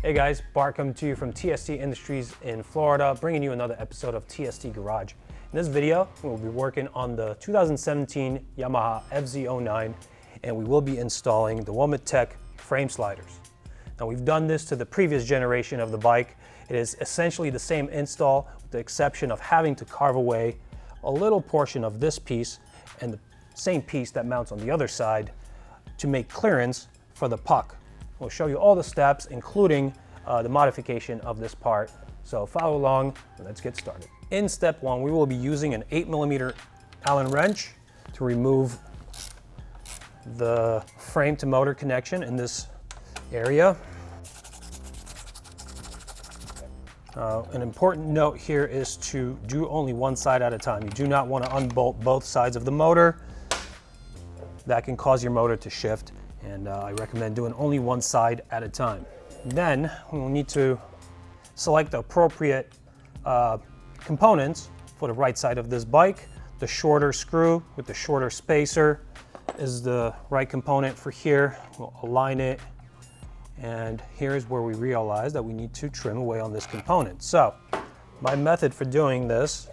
Hey guys, Bart coming to you from TST Industries in Florida, bringing you another episode of TST Garage. In this video, we'll be working on the 2017 Yamaha FZ-09, and we will be installing the Womet-Tech frame sliders. Now, we've done this to the previous generation of the bike. It is essentially the same install, with the exception of having to carve away a little portion of this piece and the same piece that mounts on the other side to make clearance for the puck. We'll show you all the steps, including the modification of this part. So follow along and let's get started. In step one, we will be using an 8mm Allen wrench to remove the frame to motor connection in this area. An important note here is to do only one side at a time. You do not want to unbolt both sides of the motor. That can cause your motor to shift, and I recommend doing only one side at a time. Then we'll need to select the appropriate components for the right side of this bike. The shorter screw with the shorter spacer is the right component for here. We'll align it, and here's where we realize that we need to trim away on this component. So my method for doing this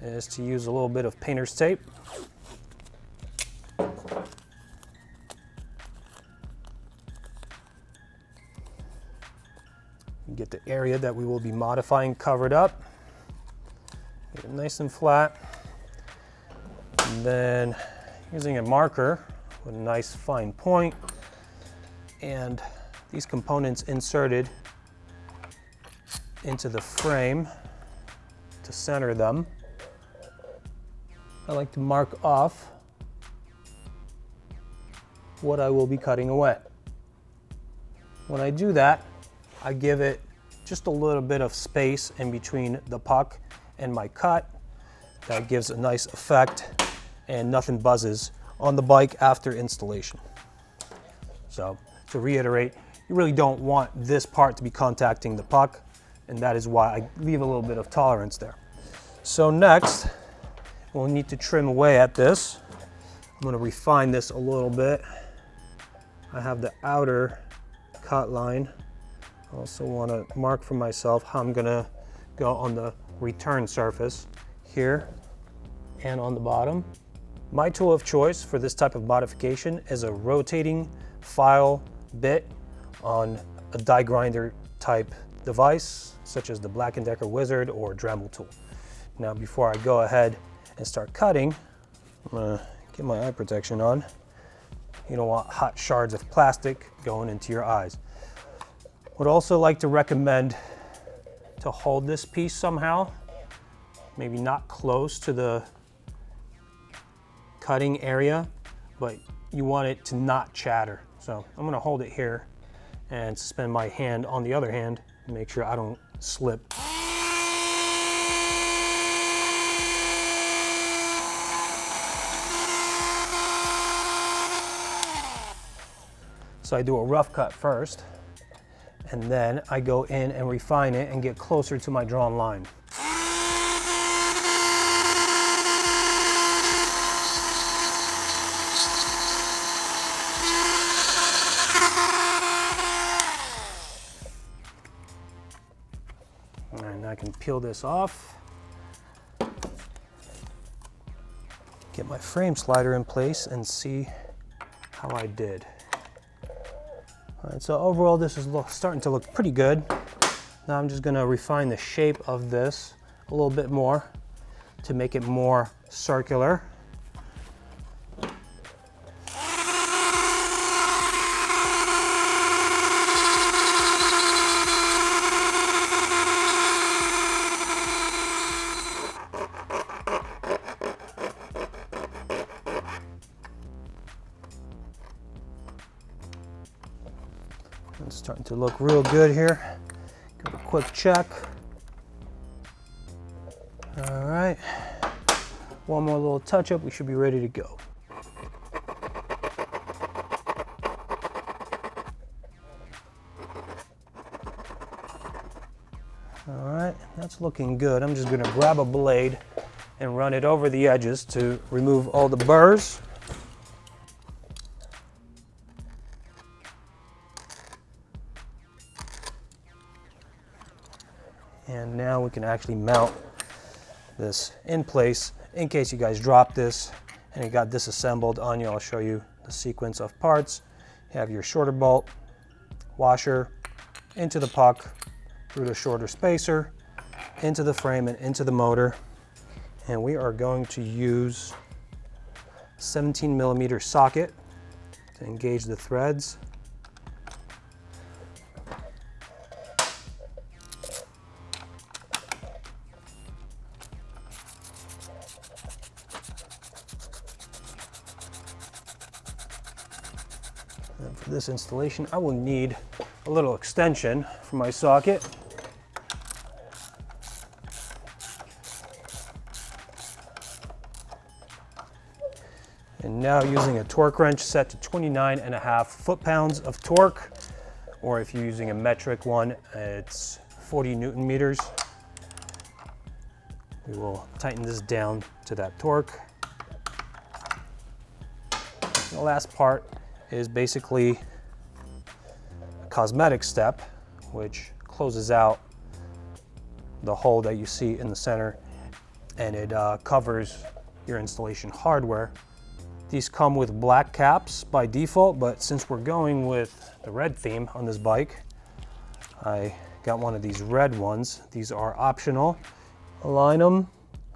is to use a little bit of painter's tape. Get the area that we will be modifying covered up. Get it nice and flat. And then using a marker with a nice fine point and these components inserted into the frame to center them, I like to mark off what I will be cutting away. When I do that, I give it just a little bit of space in between the puck and my cut. That gives a nice effect and nothing buzzes on the bike after installation. So to reiterate, you really don't want this part to be contacting the puck, and that is why I leave a little bit of tolerance there. So next, we'll need to trim away at this. I'm going to refine this a little bit. I have the outer cut line. I also want to mark for myself how I'm going to go on the return surface here and on the bottom. My tool of choice for this type of modification is a rotating file bit on a die grinder type device, such as the Black & Decker Wizard or Dremel tool. Now, before I go ahead and start cutting, I'm going to get my eye protection on. You don't want hot shards of plastic going into your eyes. Would also like to recommend to hold this piece somehow, maybe not close to the cutting area, but you want it to not chatter. So I'm going to hold it here and suspend my hand on the other hand and make sure I don't slip. So I do a rough cut first, and then I go in and refine it and get closer to my drawn line. And I can peel this off. Get my frame slider in place and see how I did. All right, so overall this is starting to look pretty good. Now I'm just gonna refine the shape of this a little bit more to make it more circular. It's starting to look real good here. Give it a quick check. All right, one more little touch up, we should be ready to go. All right, that's looking good. I'm just gonna grab a blade and run it over the edges to remove all the burrs. And now we can actually mount this in place in case you guys drop this and it got disassembled on you. I'll show you the sequence of parts. You have your shorter bolt, washer, into the puck, through the shorter spacer, into the frame and into the motor. And we are going to use 17mm socket to engage the threads. And for this installation, I will need a little extension for my socket. And now using a torque wrench set to 29.5 foot-pounds of torque, or if you're using a metric one, it's 40 Newton meters. We will tighten this down to that torque. The last part is basically a cosmetic step, which closes out the hole that you see in the center, and it covers your installation hardware. These come with black caps by default, but since we're going with the red theme on this bike, I got one of these red ones. These are optional. Align them.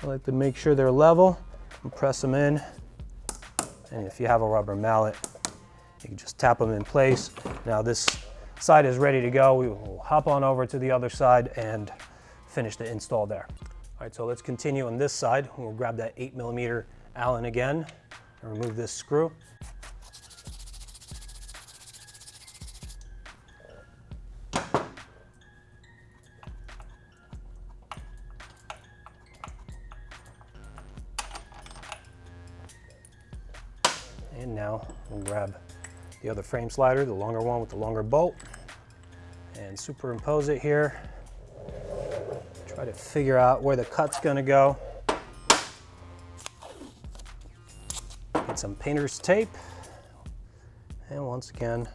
I like to make sure they're level and press them in. And if you have a rubber mallet, you can just tap them in place. Now this side is ready to go. We will hop on over to the other side and finish the install there. All right, so let's continue on this side. We'll grab that 8mm Allen again. Remove this screw. And now we'll grab the other frame slider, the longer one with the longer bolt, and superimpose it here. Try to figure out where the cut's gonna go. Get some painter's tape, and once again,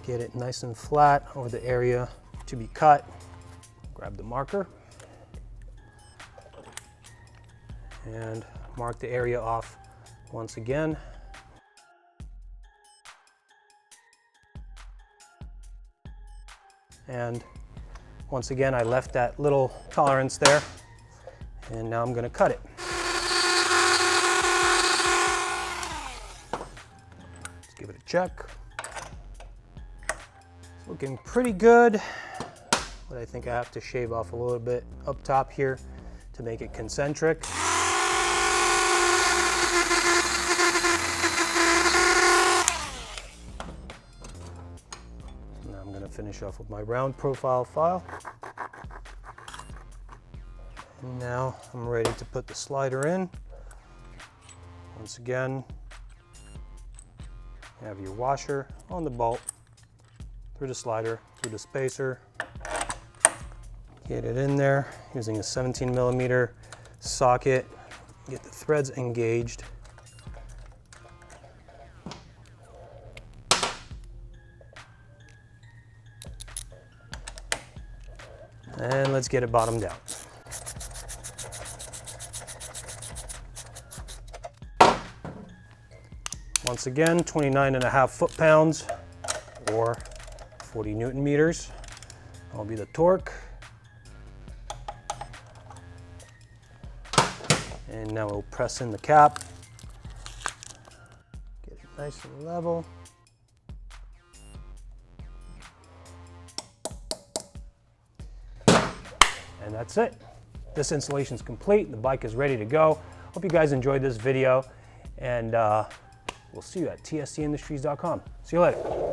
get it nice and flat over the area to be cut. Grab the marker and mark the area off once again. And once again, I left that little tolerance there, and now I'm going to cut it. Give it a check. It's looking pretty good, but I think I have to shave off a little bit up top here to make it concentric. Now I'm going to finish off with my round profile file. And now I'm ready to put the slider in. Once again, you have your washer on the bolt, through the slider, through the spacer. Get it in there using a 17mm socket. Get the threads engaged. And let's get it bottomed out. Once again, 29.5 foot-pounds or 40 Newton meters. That'll be the torque. And now we'll press in the cap. Get it nice and level. And that's it. This installation is complete. The bike is ready to go. Hope you guys enjoyed this video, and we'll see you at tstindustries.com. See you later.